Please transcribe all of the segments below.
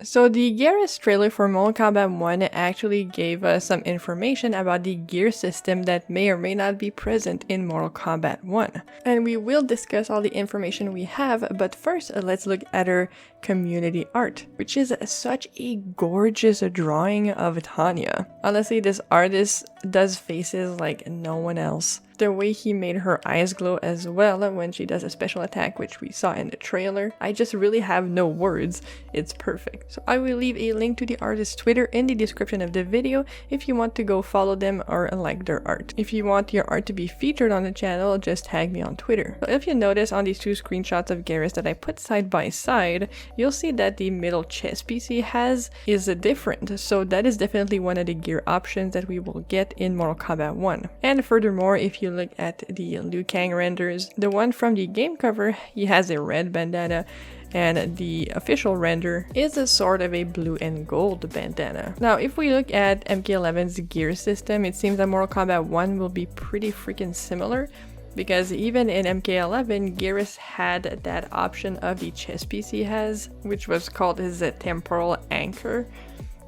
So the Geras trailer for Mortal Kombat 1 actually gave us some information about the gear system that may or may not be present in Mortal Kombat 1. And we will discuss all the information we have, but first let's look at our community art, which is such a gorgeous drawing of Tanya. Honestly, this artist does faces like no one else. The way he made her eyes glow as well when she does a special attack, which we saw in the trailer. I just really have no words. It's perfect. So I will leave a link to the artist's Twitter in the description of the video if you want to go follow them or like their art. If you want your art to be featured on the channel, just tag me on Twitter. So if you notice on these two screenshots of Geras that I put side by side, you'll see that the middle chest piece he has is different. So that is definitely one of the gear options that we will get in Mortal Kombat 1. And furthermore, if you look at the Liu Kang renders, the one from the game cover, he has a red bandana, and the official render is a sort of a blue and gold bandana. Now, if we look at MK11's gear system, it seems that Mortal Kombat 1 will be pretty freaking similar, because even in MK11, Geras had that option of the chest piece he has, which was called his temporal anchor.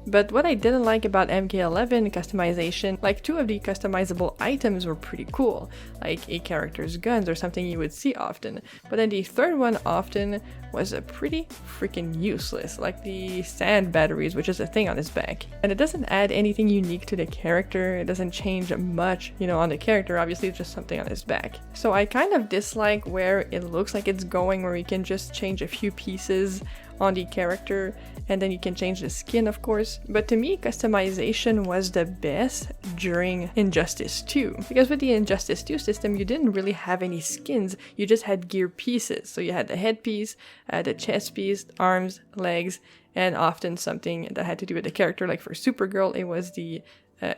But what I didn't like about MK11 customization, like two of the customizable items were pretty cool, like a character's guns or something you would see often. But then the third one often was pretty freaking useless, like the sand batteries, which is a thing on his back. And it doesn't add anything unique to the character, it doesn't change much, on the character, obviously it's just something on his back. So I kind of dislike where it looks like it's going, where you can just change a few pieces on the character, and then you can change the skin, of course. But to me, customization was the best during Injustice 2, because with the Injustice 2 system, you didn't really have any skins, you just had gear pieces. So you had the headpiece, the chest piece, arms, legs, and often something that had to do with the character. Like for Supergirl, it was the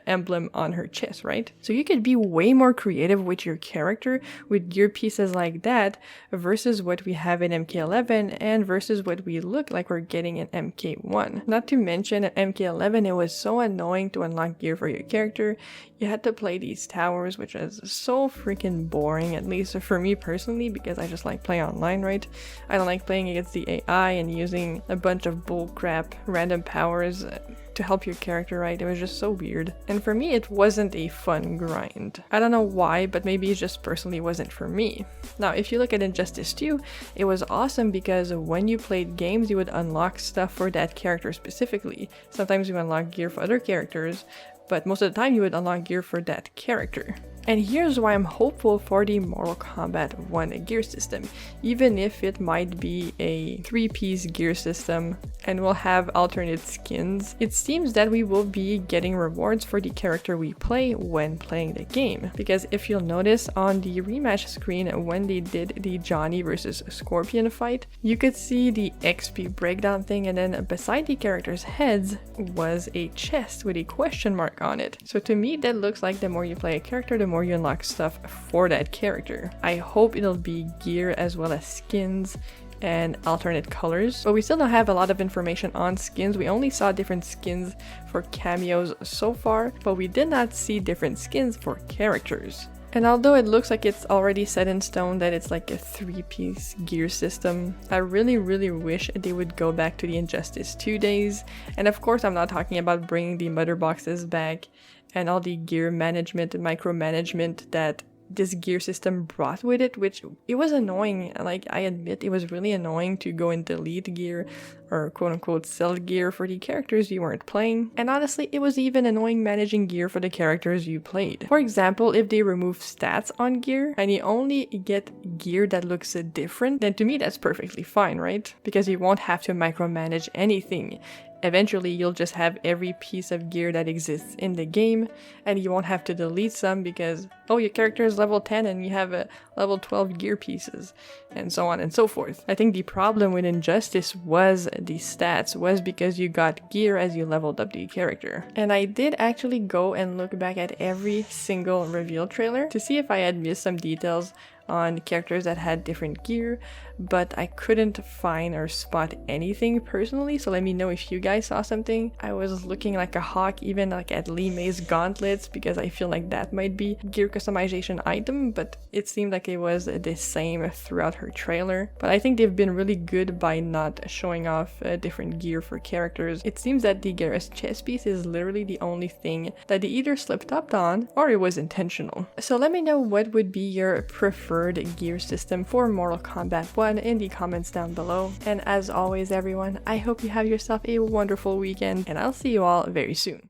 emblem on her chest, right? So you could be way more creative with your character with gear pieces like that versus what we have in MK11 and versus what we look like we're getting in MK1. Not to mention at MK11, it was so annoying to unlock gear for your character. You had to play these towers, which is so freaking boring, at least for me personally, because I just like playing online, right? I don't like playing against the AI and using a bunch of bullcrap random powers to help your character, right? It was just so weird. And for me, it wasn't a fun grind. I don't know why, but maybe it just personally wasn't for me. Now, if you look at Injustice 2, it was awesome because when you played games, you would unlock stuff for that character specifically. Sometimes you unlock gear for other characters, but most of the time you would unlock gear for that character. And here's why I'm hopeful for the Mortal Kombat 1 gear system, even if it might be a 3-piece gear system and will have alternate skins. It seems that we will be getting rewards for the character we play when playing the game, because if you'll notice on the rematch screen when they did the Johnny versus Scorpion fight, you could see the XP breakdown thing, and then beside the characters' heads was a chest with a question mark on it. So to me, that looks like the more you play a character, the more you unlock stuff for that character. I hope it'll be gear as well as skins and alternate colors, but we still don't have a lot of information on skins. We only saw different skins for cameos so far, but we did not see different skins for characters. And although it looks like it's already set in stone that it's like a 3-piece gear system, I really wish they would go back to the Injustice 2 days. And of course, I'm not talking about bringing the mother boxes back and all the gear management and micromanagement that this gear system brought with it, which it was annoying. Like, I admit it was really annoying to go and delete gear or quote-unquote sell gear for the characters you weren't playing. And honestly, it was even annoying managing gear for the characters you played. For example, if they remove stats on gear and you only get gear that looks different, then to me that's perfectly fine, right? Because you won't have to micromanage anything. Eventually, you'll just have every piece of gear that exists in the game, and you won't have to delete some because, oh, your character is level 10 and you have a level 12 gear pieces, and so on and so forth. I think the problem with Injustice was the stats, was because you got gear as you leveled up the character. And I did actually go and look back at every single reveal trailer to see if I had missed some details on characters that had different gear, but I couldn't find or spot anything personally, so let me know if you guys saw something. I was looking like a hawk even like at Lee May's gauntlets because I feel like that might be gear customization item, but it seemed like it was the same throughout her trailer. But I think they've been really good by not showing off different gear for characters. It seems that the Geras chest piece is literally the only thing that they either slipped up on or it was intentional. So let me know what would be your preferred gear system for Mortal Kombat 1 in the comments down below. And as always everyone, I hope you have yourself a wonderful weekend and I'll see you all very soon.